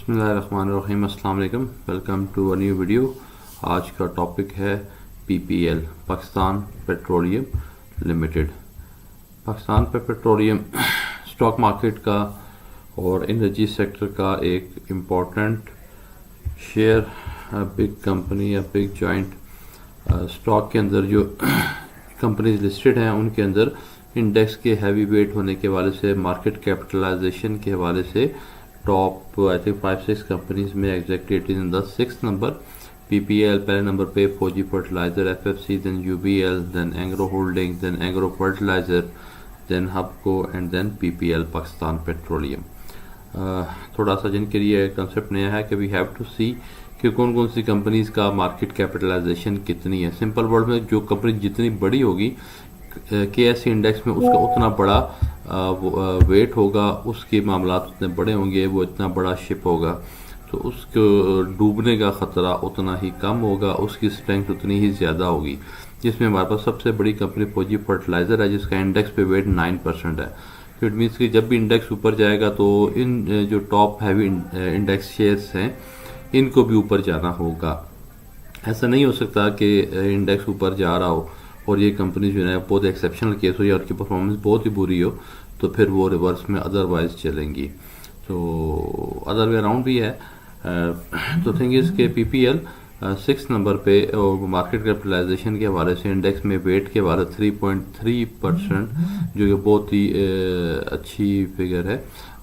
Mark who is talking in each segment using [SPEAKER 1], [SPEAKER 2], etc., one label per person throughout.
[SPEAKER 1] बिस्मिल्लाहिर्रहमानिर्रहीम। अस्सलाम वालेकुम। Welcome to a new video. आज का टॉपिक है PPL, Pakistan petroleum limited. Pakistan petroleum stock market का और एनर्जी सेक्टर का एक इम्पोर्टेंट शेयर, बिग कंपनी या बिग जॉइंट स्टॉक के अंदर जो कंपनीज लिस्टेड हैं उनके अंदर इंडेक्स के हैवी वेट होने के हवाले से, मार्केट कैपिटलाइजेशन के हवाले से टॉप आई थिंक 5-6 कंपनीज में exactly it is in the 6th number. PPL पहले नंबर पे, Fauji fertilizer, FFC, then UBL, then Engro holding, then Engro fertilizer, then Hubco and then PPL Pakistan petroleum. थोड़ा सा जिनके लिए कंसेप्ट नया है कि वी हैव टू सी कि कौन कौन सी कंपनीज का मार्केट कैपिटलाइजेशन कितनी है। सिंपल वर्ड में जो कंपनी जितनी बड़ी होगी केएससी इंडेक्स में उसका उतना बड़ा वेट होगा, उसके मामलात उतने बड़े होंगे, वो इतना बड़ा शिप होगा तो उसको डूबने का ख़तरा उतना ही कम होगा, उसकी स्ट्रेंथ उतनी ही ज़्यादा होगी। जिसमें हमारे पास सबसे बड़ी कंपनी फौजी फर्टिलाइज़र है जिसका इंडेक्स पे वेट 9% है। तो इट मीन्स कि जब भी इंडेक्स ऊपर जाएगा तो इन जो टॉप हैवी इंडेक्स शेयर्स हैं इनको भी ऊपर जाना होगा। ऐसा नहीं हो सकता कि इंडेक्स ऊपर जा रहा हो और ये कंपनी जो है बहुत एक्सेप्शनल केस हो या उनकी परफॉर्मेंस बहुत ही बुरी हो तो फिर वो रिवर्स में अदरवाइज चलेंगी। तो अदर वे अराउंड भी है। तो थिंग इज के पीपीएल 6 नंबर पे और मार्केट कैपिटलाइजेशन के हवाले से इंडेक्स में वेट के हवाले 3.3%, जो कि बहुत ही अच्छी फिगर है।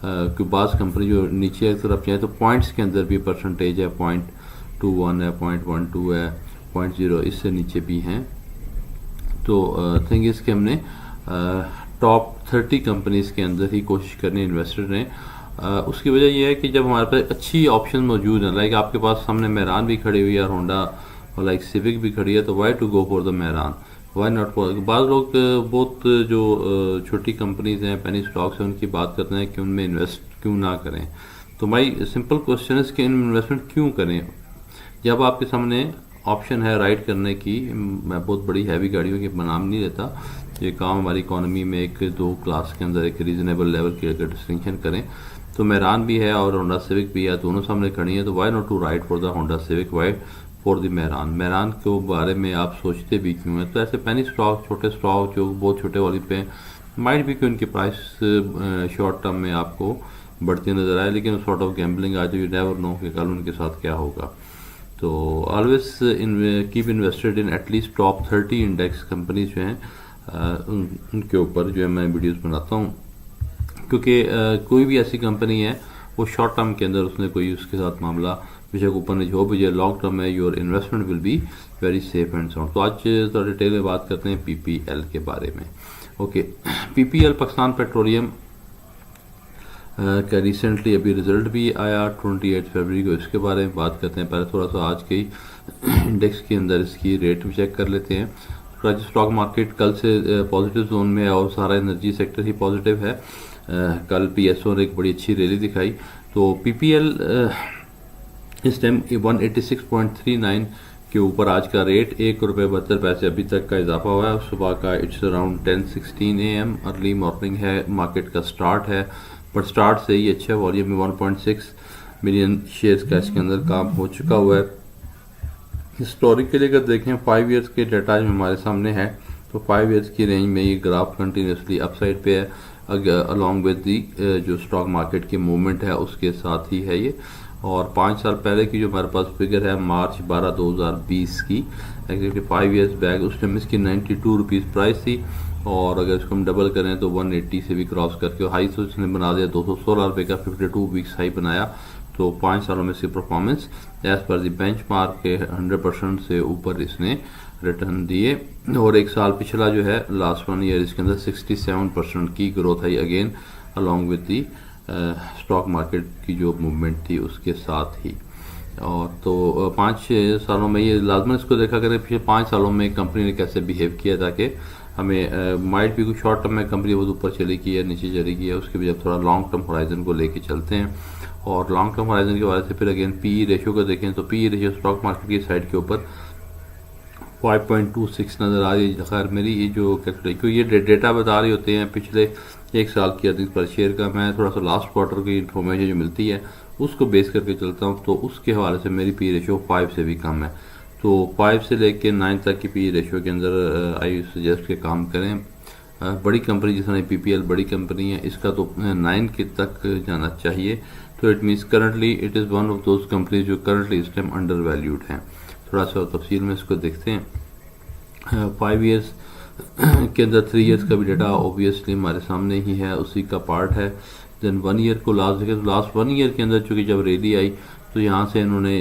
[SPEAKER 1] क्योंकि बाज़ कंपनी जो नीचे की तरफ जाए तो पॉइंट्स के अंदर भी परसेंटेज है, 0.21 है, 0.12 है, 0.0 इससे नीचे भी हैं। तो थिंग इज कि हमने टॉप 30 कंपनीज के अंदर ही कोशिश करनी इन्वेस्टर ने। उसकी वजह यह है कि जब हमारे पास अच्छी ऑप्शन मौजूद है, लाइक आपके पास सामने मेहरान भी खड़ी हुई है, होंडा और लाइक सिविक भी खड़ी है, तो why to go for the Mehran, why not for. बाज़ लोग बहुत जो छोटी कंपनीज हैं, पेनी स्टॉक्स हैं, उनकी बात करते हैं कि उनमें इन्वेस्ट क्यों ना करें। तो माई सिंपल क्वेश्चन है कि इन्वेस्टमेंट क्यों करें जब आपके सामने ऑप्शन है राइड करने की। मैं बहुत बड़ी हैवी गाड़ियों के नाम नहीं लेता, ये काम हमारी इकोनॉमी में एक दो क्लास के अंदर एक रीजनेबल लेवल की अगर डिस्टिंक्शन करें तो मेहरान भी है और होंडा सिविक भी है, दोनों सामने खड़ी है। तो why not to ride for the Honda Civic, why for the Mehran. Mehran के बारे में आप सोचते भी क्यों हैं? तो ऐसे पेनी स्टॉक, छोटे स्टॉक जो बहुत छोटे वाली पे माइट भी कि उनकी प्राइस शॉर्ट टर्म में आपको बढ़ती नजर आए, लेकिन सॉर्ट ऑफ गैम्बलिंग आज यू नेवर नो कि कल उनके साथ क्या होगा। तो always keep invested in at least top 30 index companies जो हैं उनके ऊपर जो है मैं वीडियोस बनाता हूँ, क्योंकि कोई भी ऐसी कंपनी है वो शॉर्ट टर्म के अंदर उसने कोई उसके साथ मामला बेशक ऊपर नहीं हो, मुझे लॉन्ग टर्म में your investment will be very safe and sound. तो आज थोड़ा डिटेल में बात करते हैं पीपीएल के बारे में। ओके, पीपीएल पाकिस्तान पेट्रोलियम का रिसेंटली अभी रिजल्ट भी आया 28 फरवरी को, इसके बारे में बात करते हैं। पहले थोड़ा सा आज के इंडेक्स के अंदर इसकी रेट भी चेक कर लेते हैं। आज स्टॉक मार्केट कल से पॉजिटिव जोन में है और सारा एनर्जी सेक्टर ही पॉजिटिव है। कल पीएसओ ने एक बड़ी अच्छी रैली दिखाई। तो पीपीएल इस टाइम 186.39 के ऊपर आज का रेट, ₹1.72 अभी तक का इजाफा हुआ है। सुबह का it's around 10:16 AM early morning है, मार्केट का स्टार्ट है, पर स्टार्ट से ही अच्छा वॉल्यूम में 1.6 मिलियन शेयर्स का इसके अंदर काम हो चुका हुआ है। हिस्टोरिकली अगर देखें 5 ईयर्स के डाटा जो हमारे सामने है तो 5 ईयर्स की रेंज में ये ग्राफ कंटिन्यूसली अपसाइड पे है, अलॉन्ग विद दी जो स्टॉक मार्केट की मूवमेंट है उसके साथ ही है ये। और 5 साल पहले की जो हमारे पास फिगर है मार्च 12 2020 की, एग्जैक्टली 5 ईयर्स बैक, उस टाइम इसकी 92 रुपीज़ प्राइस थी और अगर इसको हम डबल करें तो 180 से भी क्रॉस करके हाई तो इसने बना दिया 216 रुपये का, 52 वीक्स हाई बनाया। तो 5 सालों में इसकी परफॉर्मेंस एज पर दी बेंचमार्क के 100% से ऊपर इसने रिटर्न दिए। और एक साल पिछला जो है लास्ट 1 ईयर इसके अंदर 67% की growth I, again along with the stock market की जो मूवमेंट थी उसके साथ ही। और तो 5 सालों में ये लाजमन इसको देखा करें पिछले 5 सालों में कंपनी ने कैसे बिहेव किया, ताकि हमें माइट भी कुछ शॉर्ट टर्म में कंपनी बहुत ऊपर चली गई है, नीचे चली गई है, उसके वजह थोड़ा लॉन्ग टर्म होराइजन को लेके चलते हैं। और लॉन्ग टर्म होराइजन के वजह से फिर अगेन पी रेशियो को देखें तो पी रेशियो स्टॉक मार्केट की साइड के ऊपर 5.26 नज़र आ रही है। खैर मेरी ये जो क्योंकि ये डेटा बता रहे होते हैं पिछले 1 साल की अर्निंग पर शेयर का। मैं थोड़ा सा लास्ट क्वार्टर की इन्फॉर्मेशन जो मिलती है उसको बेस करके चलता हूँ, तो उसके हवाले से मेरी पी रेशो 5 से भी कम है। तो 5 से लेके 9 तक की पी रेशो के अंदर आई सजेस्ट के काम करें। बड़ी कंपनी जिस तरह पीपीएल बड़ी कंपनी है, इसका तो 9 के तक जाना चाहिए। तो it means currently it is one of those companies जो करंटली इस टाइम अंडर वैल्यूड हैं। थोड़ा सा तफसील में इसको देखते हैं। 5 ईयर्स के अंदर 3 ईयर्स का भी डेटा ऑब्वियसली हमारे सामने ही है, उसी का पार्ट है। देन 1 ईयर को लास्ट देखें तो लास्ट 1 ईयर के अंदर चूँकि जब रैली आई तो यहाँ से इन्होंने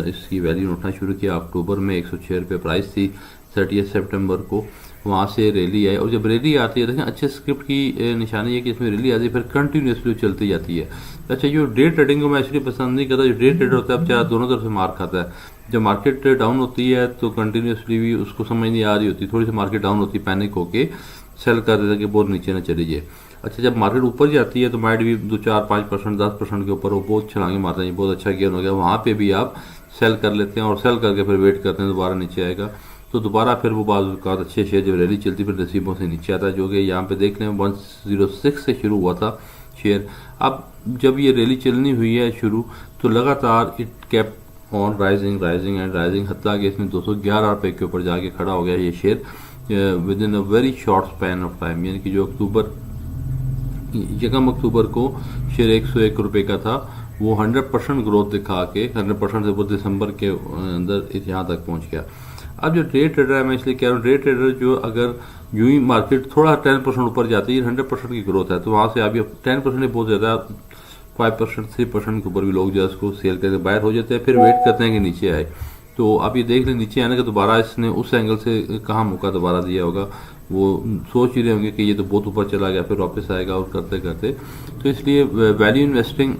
[SPEAKER 1] इसकी वैल्यू उठना शुरू किया। अक्टूबर में 106 रुपये प्राइस थी, 30 सितंबर को वहाँ से रैली आई। और जब रैली आती है, देखें अच्छे स्क्रिप्ट की निशानी है कि इसमें रैली आती है फिर कंटिन्यूसली चलती जाती है। अच्छा, जो डे ट्रेडिंग को मैं इसलिए पसंद नहीं करता, जो डे ट्रेडर होता है बेचारा दोनों तरफ से मार खाता है। जब मार्केट डाउन होती है तो कंटिन्यूसली भी उसको समझ नहीं आ रही होती, थोड़ी सी मार्केट डाउन होती है पैनिक होके सेल कर देता है कि बहुत नीचे ना चली जाए। अच्छा, जब मार्केट ऊपर जाती है तो माइट भी 2, 4, 5%, 10% के ऊपर वो बहुत छलांगे मारते हैं, बहुत अच्छा गेन हो गया, वहाँ पे भी आप सेल कर लेते हैं और सेल करके फिर वेट करते हैं दोबारा नीचे आएगा। तो दोबारा फिर वो बाज़ औक़ात अच्छे शेयर जब रैली चलती फिर नसीबों से नीचे आता है, जो कि यहाँ पे देख लें 106 से शुरू हुआ था शेयर। अब जब ये रैली चलनी हुई है शुरू, तो लगातार it cap on rising and rising, हत्ता कि इसमें 211 रुपये के ऊपर जाके खड़ा हो गया ये share with in a very short span of time. यानी कि जो 1 अक्टूबर को शेयर 101 रुपये का था, वो 100% ग्रोथ दिखा के 100% से वो दिसंबर के अंदर यहाँ तक पहुँच गया। अब जो डे ट्रेडर है, मैं इसलिए कह रहा हूँ, डे ट्रेडर जो अगर यूं ही मार्केट थोड़ा 10% ऊपर जाती है, 100% की ग्रोथ है, तो वहाँ से अभी 10% बहुत ज़्यादा, 5%, 3% के ऊपर भी लोग जो है उसको सेल करके बाहर हो जाते हैं, फिर वेट करते हैं कि नीचे आए। तो आप ये देख लें नीचे आने का दोबारा इसने उस एंगल से कहाँ मौका दोबारा दिया होगा, वो सोच ही रहे होंगे कि ये तो बहुत ऊपर चला गया फिर वापस आएगा, और करते करते। तो इसलिए वैल्यू इन्वेस्टिंग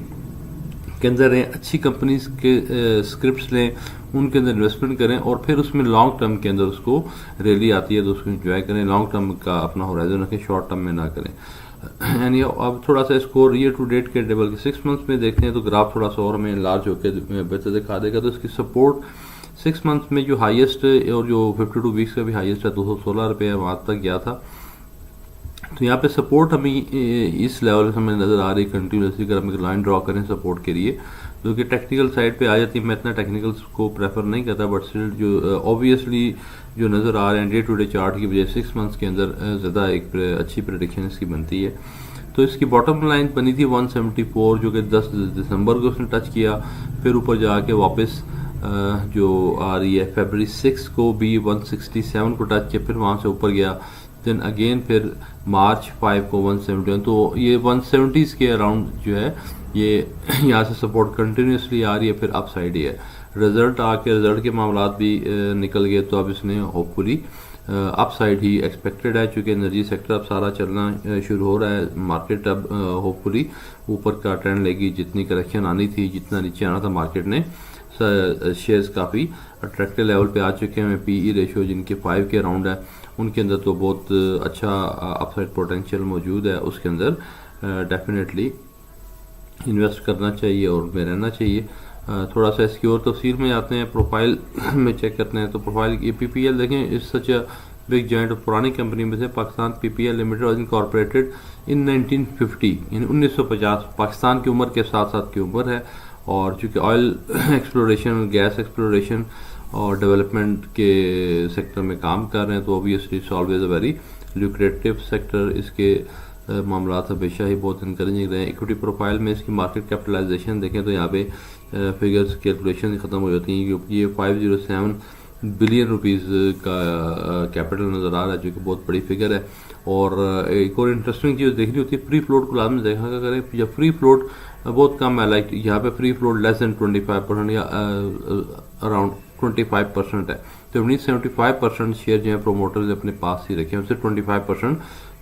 [SPEAKER 1] के अंदर रहें, अच्छी कंपनीज के स्क्रिप्ट्स लें, उनके अंदर इन्वेस्टमेंट करें और फिर उसमें लॉन्ग टर्म के अंदर उसको रैली आती है तो उसको एंजॉय करें। लॉन्ग टर्म का अपना होराइजन रखें, शॉर्ट टर्म में ना करें। यानी अब थोड़ा सा स्कोर ईयर टू डेट के टेबल के 6 मंथ्स में देखते हैं तो ग्राफ थोड़ा सा और में लार्ज होकर बेहतर दिखा देगा। तो इसकी सपोर्ट 6 मंथ्स में जो हाईएस्ट और जो 52 वीक्स का भी हाईएस्ट है 216 रुपये है, वहाँ तक गया था। तो यहाँ पे सपोर्ट हमें इस लेवल से हमें नज़र आ रही कंटिन्यूसली। अगर हम एक लाइन ड्रॉ करें सपोर्ट के लिए, जो कि टेक्निकल साइड पे आ जाती है, मैं इतना टेक्निकल्स को प्रेफर नहीं करता, बट स्टिल जो ऑब्वियसली जो नज़र आ रहे हैं डे टू डे चार्ट की वजह 6 मंथ्स के अंदर ज़्यादा एक अच्छी प्रेडिक्शन इसकी बनती है। तो इसकी बॉटम लाइन बनी थी 174, जो कि 10 दिसंबर को उसने टच किया, फिर ऊपर जाके वापस जो आ रही है फरवरी 6 को भी 167 को टच किया, फिर वहाँ से ऊपर गया। देन अगेन फिर मार्च 5 को 171, तो ये 170s के अराउंड जो है ये यहाँ से सपोर्ट कंटिन्यूसली आ रही है, फिर अप साइड ही है। रिजल्ट के मामला भी निकल गए, तो अब इसने होपफुली अप साइड ही एक्सपेक्टेड है, चूँकि एनर्जी सेक्टर अब सारा चलना शुरू हो रहा है। मार्केट अब होपफुली ऊपर का ट्रेंड लेगी, जितनी करेक्शन आनी थी, जितना नीचे आना था मार्केट ने, शेयर्स काफ़ी अट्रैक्टिव लेवल पे आ चुके हैं। पीई रेशियो जिनके 5 के अराउंड है, उनके अंदर तो बहुत अच्छा अपसाइड पोटेंशियल मौजूद है, उसके अंदर डेफिनेटली इन्वेस्ट करना चाहिए और में रहना चाहिए। थोड़ा सा इसकी और तफसील में आते हैं, प्रोफाइल में चेक करते हैं। तो प्रोफाइल ये पीपीएल देखें, इस सच बिग जॉइंट पुरानी कंपनी में से Pakistan PPL limited was incorporated in 1950, यानी 1950। पाकिस्तान की उम्र के साथ साथ की उम्र है, और चूँकि ऑयल एक्सप्लोरेशन, गैस एक्सप्लोरेशन और डेवलपमेंट के सेक्टर में काम कर रहे हैं, तो obviously it's always a very lucrative sector. इसके मामला हमेशा ही बहुत इनकरेजिंग रहे। इक्विटी प्रोफाइल में इसकी मार्केट कैपिटलाइजेशन देखें तो यहाँ पे फिगर्स कैलकुलेशन ख़त्म हो जाती हैं, क्योंकि ये 507 बिलियन रुपीज़ का कैपिटल नज़र आ रहा है, जो कि बहुत बड़ी फिगर है। और एक और इंटरेस्टिंग चीज़ देखनी होती है, फ्री फ्लोट को लाजमी देखा करें। जब फ्री फ्लोट बहुत कम है, लाइक यहाँ पे फ्री फ्लोट लेस देन 25% या अराउंड 25% है, तो 75% शेयर जो है प्रोमोटर्स ने अपने पास ही रखे हैं, उससे 25%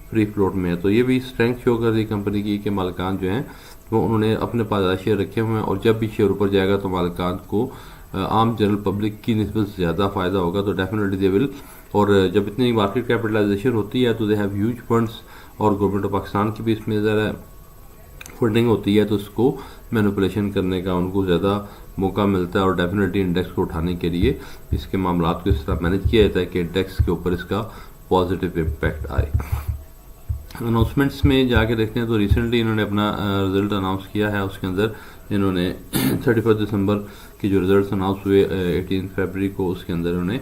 [SPEAKER 1] फ्री फ्लोट में है। तो ये भी स्ट्रेंथ शो कर रही कंपनी की कि मालिकान जो हैं वो उन्होंने अपने पास शेयर रखे हुए हैं, और जब भी शेयर ऊपर जाएगा तो मालिकान को आम जनरल पब्लिक की निस्बत ज़्यादा फ़ायदा होगा, तो डेफिनेटली दे विल। और जब इतनी मार्केट कैपिटलाइजेशन होती है तो दे हैव ह्यूज फंड्स, और गवर्नमेंट ऑफ पाकिस्तान की भी इसमें ज़रा फंडिंग होती है, तो उसको मैनिपुलेशन करने का उनको ज़्यादा मौका मिलता है। और डेफिनेटली इंडेक्स को उठाने के लिए इसके मामलात को इस तरह मैनेज किया जाता है कि इंडेक्स के ऊपर इसका पॉजिटिव इम्पैक्ट आए। अनाउंसमेंट्स में जाके देखते हैं तो रिसेंटली इन्होंने अपना रिज़ल्ट अनाउंस किया है। उसके अंदर इन्होंने 31 दिसंबर के जो रिज़ल्ट अनाउंस हुए 18 फरवरी को, उसके अंदर उन्होंने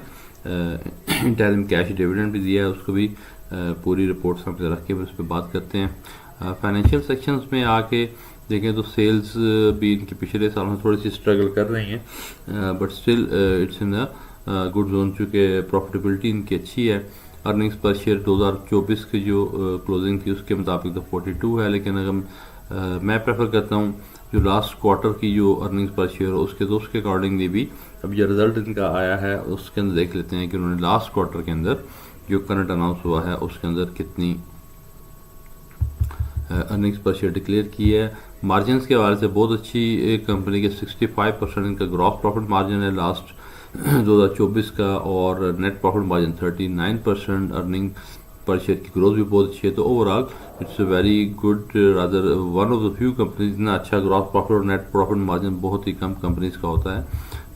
[SPEAKER 1] इंटरिम कैश डिविडेंड भी दिया है। उसको भी पूरी रिपोर्ट सामने रख के उस पर बात करते हैं। फाइनेंशियल सेक्शंस में आके देखें तो सेल्स भी इनके पिछले सालों में थोड़ी सी स्ट्रगल कर रही हैं, but still it's in a good zone, चूँकि प्रॉफिटेबिलिटी इनकी अच्छी है। अर्निंग्स पर शेयर 2024 की जो क्लोजिंग थी उसके मुताबिक तो 42 है, लेकिन अगर मैं प्रेफर करता हूँ जो लास्ट क्वार्टर की जो अर्निंग्स पर शेयर उसके तो उसके अकॉर्डिंगली भी अब जो रिज़ल्ट इनका आया है उसके अंदर देख लेते हैं कि उन्होंने लास्ट क्वार्टर के अंदर जो करंट अनाउंस हुआ है उसके अंदर कितनी अर्निंग्स पर शेयर डिक्लेयर की है। मार्जिन के हवाले से बहुत अच्छी कंपनी के 65% इनका ग्रॉस प्रॉफिट मार्जिन है लास्ट 2024 का, और net profit margin 39%। Earning per share की ग्रोथ भी बहुत अच्छी है। तो overall it's a very good, rather one of the few companies इतना अच्छा ग्रॉस प्रॉफिट और नेट प्रॉफिट मार्जिन बहुत ही कम कंपनीज का होता है।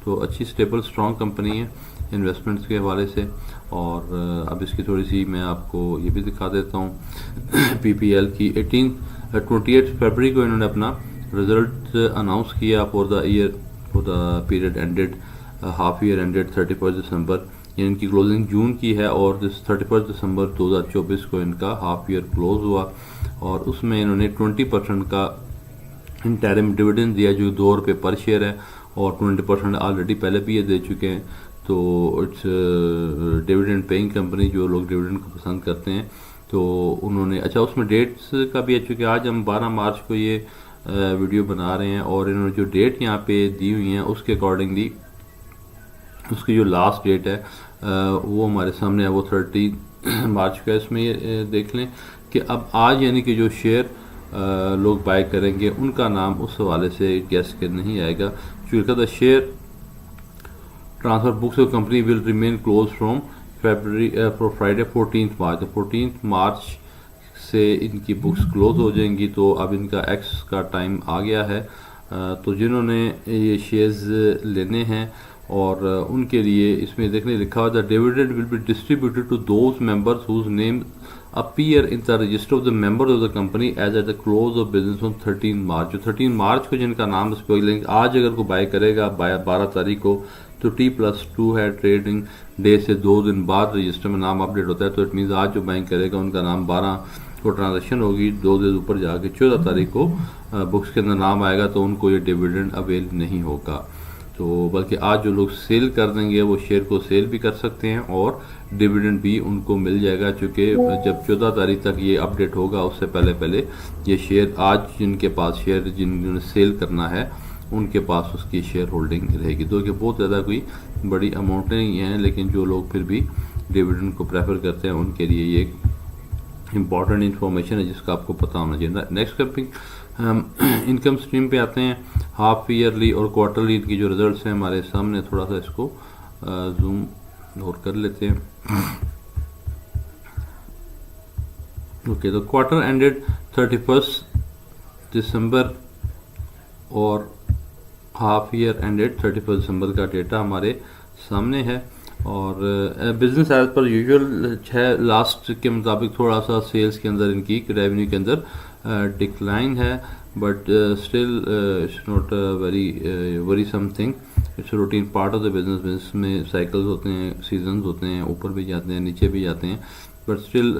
[SPEAKER 1] तो अच्छी स्टेबल स्ट्रॉन्ग कंपनी है इन्वेस्टमेंट्स के हवाले से। और अब इसकी थोड़ी सी मैं आपको ये भी दिखा देता हूँ। पीपीएल की 28 फरवरी को इन्होंने अपना रिजल्ट अनाउंस किया for the period ended half year ended 31 दिसंबर। ये इनकी क्लोजिंग जून की है और 31 दिसंबर 2024 को इनका हाफ ईयर क्लोज हुआ, और उसमें इन्होंने 20% का इंटरिम डिविडेंड दिया जो 2 रुपये पर शेयर है, और 20% ऑलरेडी पहले भी ये दे चुके हैं। तो इट्स डिविडेंड पेइंग कंपनी, जो लोग डिविडेंड को पसंद करते हैं। तो उन्होंने अच्छा उसमें डेट्स का भी है, चूँकि आज हम 12 मार्च को ये वीडियो बना रहे हैं, और इन्होंने जो डेट यहाँ पे दी हुई हैं उसके अकॉर्डिंगली उसकी जो लास्ट डेट है वो हमारे सामने है, वो 30 मार्च का। इसमें ये देख लें कि अब आज यानी कि जो शेयर लोग बाय करेंगे उनका नाम उस हवाले से गैस कर नहीं आएगा, क्योंकि the share transfer books of company will remain close from February for Friday 14 मार्च। तो 14 मार्च से इनकी बुक्स क्लोज हो जाएंगी। तो अब इनका एक्स का टाइम आ गया है। तो जिन्होंने ये शेयर्स लेने हैं और उनके लिए इसमें देखने लिखा हुआ था dividend will be distributed to those members whose name appear in the register of the members of the company as at the close of business on 13 March. जो 13 मार्च को जिनका नाम उस पर लेंगे, आज अगर कोई बाय करेगा 12 तारीख को तो T+2 है, ट्रेडिंग डे से 2 दिन बाद रजिस्टर में नाम अपडेट होता है। तो इट मीन्स आज जो बाइंग करेगा उनका नाम 12 को ट्रांजेक्शन होगी, 2 दिन ऊपर जाके 14 तारीख को बुक्स के अंदर नाम आएगा, तो उनको ये डिविडेंड अवेल नहीं होगा। तो बल्कि आज जो लोग सेल कर देंगे वो शेयर को सेल भी कर सकते हैं और डिविडेंड भी उनको मिल जाएगा, क्योंकि जब 14 तारीख तक ये अपडेट होगा उससे पहले पहले ये शेयर आज जिनके पास शेयर जिन्होंने सेल करना है उनके पास उसकी शेयर होल्डिंग रहेगी। तो ये बहुत ज़्यादा कोई बड़ी अमाउंट नहीं है, लेकिन जो लोग फिर भी डिविडेंड को प्रेफर करते हैं उनके लिए ये एक इम्पॉर्टेंट इन्फॉर्मेशन है जिसका आपको पता होना चाहिए। नेक्स्ट टॉपिक हम इनकम स्ट्रीम पे आते हैं। हाफ ईयरली और क्वार्टरली की जो रिजल्ट्स हैं हमारे सामने, थोड़ा सा इसको जूम और कर लेते हैं। ओके, तो क्वार्टर एंडेड 31 दिसंबर और हाफ ईयर एंडेड 31 दिसंबर का डेटा हमारे सामने है। और बिजनेस एज पर यूजुअल है, लास्ट के मुताबिक थोड़ा सा सेल्स के अंदर इनकी रेवेन्यू के अंदर डिक्लाइन है, but still it's not very worry something. It's routine part of the business में साइकिल्स होते हैं, सीजन्स होते हैं, ऊपर भी जाते हैं नीचे भी जाते हैं, बट स्टिल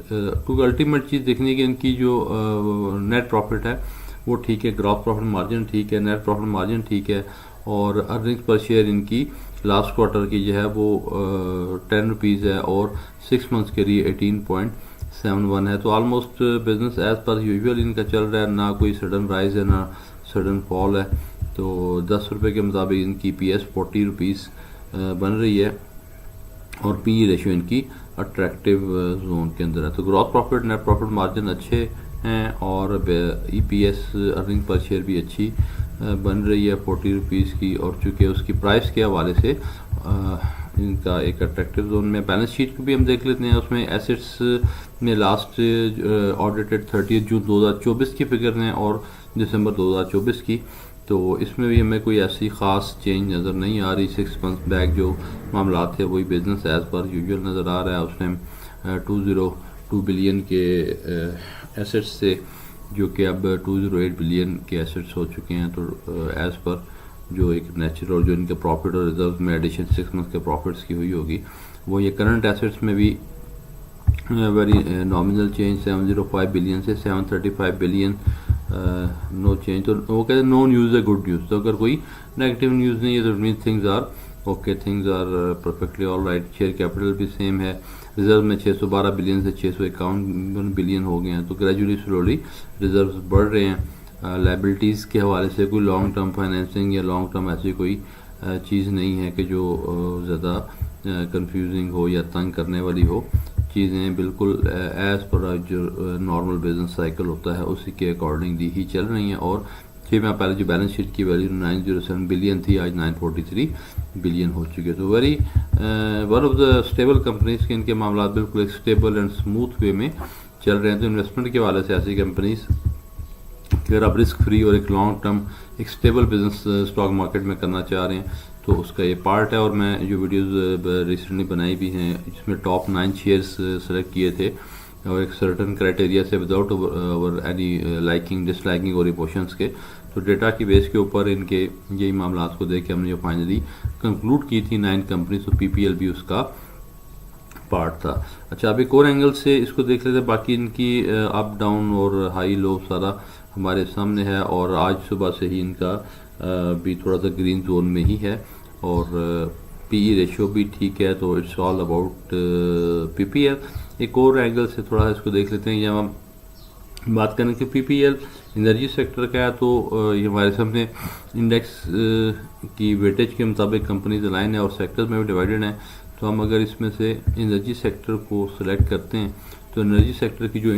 [SPEAKER 1] क्योंकि अल्टीमेट चीज़ देखने की इनकी जो नेट प्रॉफिट है वो ठीक है, ग्रॉस प्रॉफिट मार्जिन ठीक है, नेट प्रॉफिट मार्जिन ठीक है, और अर्निंग्स पर शेयर इनकी लास्ट क्वार्टर की जो है वो 10 रुपीज़ है और 6 मंथ्स के लिए 18.71 है। तो almost business as per usual इनका चल रहा है, ना कोई सडन राइज है ना सडन फॉल है। तो 10 रुपये के मुताबिक इनकी PS 40 रुपीज़ बन रही है, और PE रेशियो इनकी अट्रैक्टिव जोन के अंदर है। तो gross profit net profit margin अच्छे हैं, और EPS अर्निंग पर शेयर भी अच्छी बन रही है 40 रुपीज़ की, और चूँकि उसकी प्राइस के हवाले से इनका एक अट्रैक्टिव जोन में। बैलेंस शीट को भी हम देख लेते हैं, उसमें एसेट्स में लास्ट ऑडिटेड 30 जून 2024 की फिगर हैं और दिसंबर 2024 की। तो इसमें भी हमें कोई ऐसी ख़ास चेंज नज़र नहीं आ रही। 6 मंथ्स बैक जो मामला थे वही बिजनेस एज पर यूजुअल नज़र आ रहा है। उस टाइम 20 2 बिलियन के एसेट्स थे जो कि अब 208 बिलियन के एसेट्स हो चुके हैं। तो एज़ पर जो एक नेचुरल जो इनके प्रॉफिट और रिजर्व में एडिशन 6 मंथ के प्रॉफिट्स की हुई होगी, वो ये करंट एसेट्स में भी वेरी नॉमिनल चेंज 705 बिलियन से 735 बिलियन, नो चेंज। तो वो कहते हैं नो न्यूज़ है गुड न्यूज़। तो अगर कोई नेगेटिव न्यूज़ नहीं है तो mean things are okay, things are perfectly all right. Share capital भी सेम है, रिजर्व में 612 बिलियन से 651 बिलियन हो गए हैं। तो ग्रेजुअली स्लोली रिजर्व्स बढ़ रहे हैं। लाइबिलिटीज़ के हवाले से कोई लॉन्ग टर्म फाइनेंसिंग या लॉन्ग टर्म ऐसी कोई चीज़ नहीं है कि जो ज़्यादा कंफ्यूजिंग हो या तंग करने वाली हो। चीज़ें बिल्कुल एज़ पर जो नॉर्मल बिजनेस साइकिल होता है उसी के अकॉर्डिंगली ही चल रही हैं। और 6 माह पहले जो बैलेंस शीट की वैल्यू 907 बिलियन थी, आज 943 बिलियन हो चुकी है। तो very one of the stable companies के इनके मामला बिल्कुल एक स्टेबल एंड स्मूथ वे में चल रहे हैं। तो इन्वेस्टमेंट के हवाले से ऐसी कंपनीज अगर आप रिस्क फ्री और एक लॉन्ग टर्म एक स्टेबल बिजनेस स्टॉक मार्केट में करना चाह रहे हैं तो उसका ये पार्ट है। और मैं जो वीडियोस रिसेंटली बनाई भी हैं जिसमें टॉप 9 शेयर्स सेलेक्ट किए थे और एक सर्टन क्राइटेरिया से without over any liking disliking और इमोशंस के, तो डेटा की बेस के ऊपर इनके यही मामला को देख के हमने जो फाइनली कंक्लूड की थी 9 कंपनीज, तो पीपीएल भी उसका पार्ट था। अच्छा, अब एक और एंगल से इसको देख लेते हैं। बाकी इनकी अप डाउन और हाई लो सारा हमारे सामने है और आज सुबह से ही इनका भी थोड़ा सा ग्रीन जोन में ही है और पीई रेशियो भी ठीक है। तो इट्स ऑल अबाउट पीपीएल। एक और एंगल से थोड़ा इसको देख लेते हैं। जब हम बात करें कि पीपीएल एनर्जी सेक्टर का है तो ये हमारे सामने इंडेक्स की वेटेज के मुताबिक कंपनीज अलाइन है और सेक्टर्स में भी डिवाइडेड हैं। तो हम अगर इसमें से एनर्जी सेक्टर को सिलेक्ट करते हैं तो एनर्जी सेक्टर की जो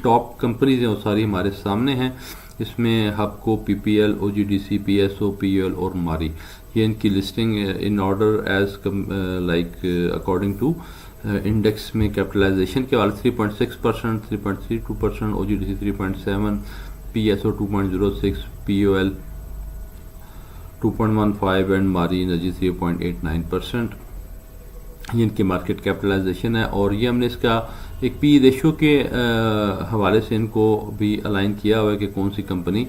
[SPEAKER 1] टॉप कंपनीज हैं वो सारी हमारे सामने हैं। इसमें Hubco, PPL, OGDC, PSO, PUL और मारी, ये इनकी listing in order as like according to index में कैपिटलाइजेशन के वाले 3.6%, 3.32%, OGDC 3.7%, PSO 2.06%, PUL 2.15% and Mari energy 3.89%। ये इनकी मार्केट कैपिटलाइजेशन है और ये हमने इसका एक पी रेशियो के हवाले से इनको भी अलाइन किया हुआ है कि कौन सी कंपनी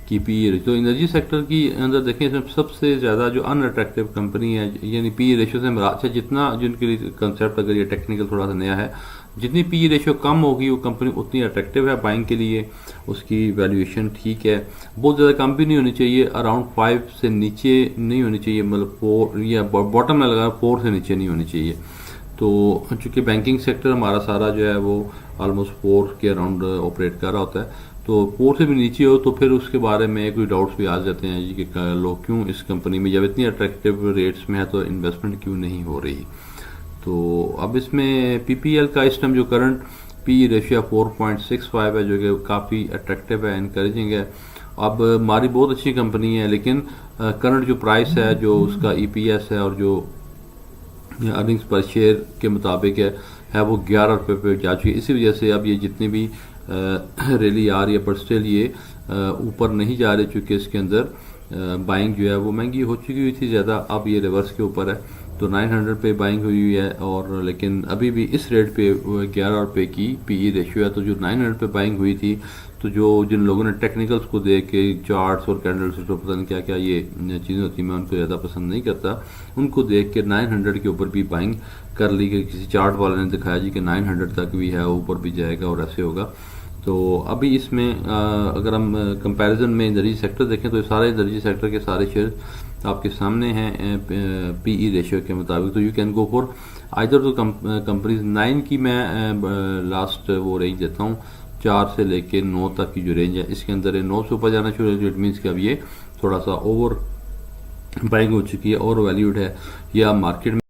[SPEAKER 1] की पी रेशियो। तो एनर्जी सेक्टर की अंदर देखें इसमें सबसे ज़्यादा जो अनअट्रैक्टिव कंपनी है, यानी पी रेशियो से अच्छा जितना जिनके लिए कंसेप्ट अगर ये टेक्निकल थोड़ा सा नया है, जितनी पी रेशियो कम होगी वो कंपनी उतनी अट्रैक्टिव है बाइंग के लिए, उसकी वैल्यूएशन ठीक है। बहुत ज़्यादा कम भी नहीं होनी चाहिए, अराउंड 5 से नीचे नहीं होनी चाहिए, मतलब 4 या बॉटम में लगा 4 से नीचे नहीं होनी चाहिए। तो चूँकि बैंकिंग सेक्टर हमारा सारा जो है वो ऑलमोस्ट 4 के अराउंड ऑपरेट कर रहा होता है, तो 4 से भी नीचे हो तो फिर उसके बारे में कोई डाउट्स भी आ जाते हैं जी कि लोग क्यों इस कंपनी में जब इतनी अट्रैक्टिव रेट्स में है तो इन्वेस्टमेंट क्यों नहीं हो रही। तो अब इसमें पीपीएल का इस टाइम जो करंट पी रेशियो 4.65 है जो कि काफ़ी अट्रैक्टिव है, इनकरेजिंग है। अब हमारी बहुत अच्छी कंपनी है लेकिन करंट जो प्राइस है, जो उसका ईपीएस है और जो अर्निंग्स पर शेयर के मुताबिक है वो 11 रुपये पे जा चुकी है। इसी वजह से अब ये जितनी भी रैली आ रही है पर स्टिल ये ऊपर नहीं जा रहे, चूँकि इसके अंदर बाइंग जो है वो महंगी हो चुकी हुई थी ज़्यादा, अब ये रिवर्स के ऊपर है। तो 900 पे बाइंग हुई है और लेकिन अभी भी इस रेट पे 11 रुपये की पीई रेशियो है। तो जो 900 पे बाइंग हुई थी, तो जो जिन लोगों ने टेक्निकल्स को देख के चार्ट्स और कैंडल्स तो पता नहीं क्या क्या ये चीज़ें होती मैं उनको ज़्यादा पसंद नहीं करता, उनको देख के 900 के ऊपर भी बाइंग कर ली कि किसी चार्ट वाले ने दिखाया जी कि 900 तक भी है, ऊपर भी जाएगा और ऐसे होगा। तो अभी इसमें अगर हम कंपैरिजन में एनर्जी सेक्टर देखें तो सारे एनर्जी सेक्टर के सारे शेयर आपके सामने हैं पीई रेशियो के मुताबिक। तो you can go for either तो कंपनीज 9 की मैं लास्ट वो रेंज देता हूँ, 4 से लेके 9 तक की जो रेंज है इसके अंदर 9 से ऊपर जाना शुरू है। इट मीन्स कि अब ये थोड़ा सा ओवर बाइंग हो चुकी है और वैल्यूड है, या मार्केट में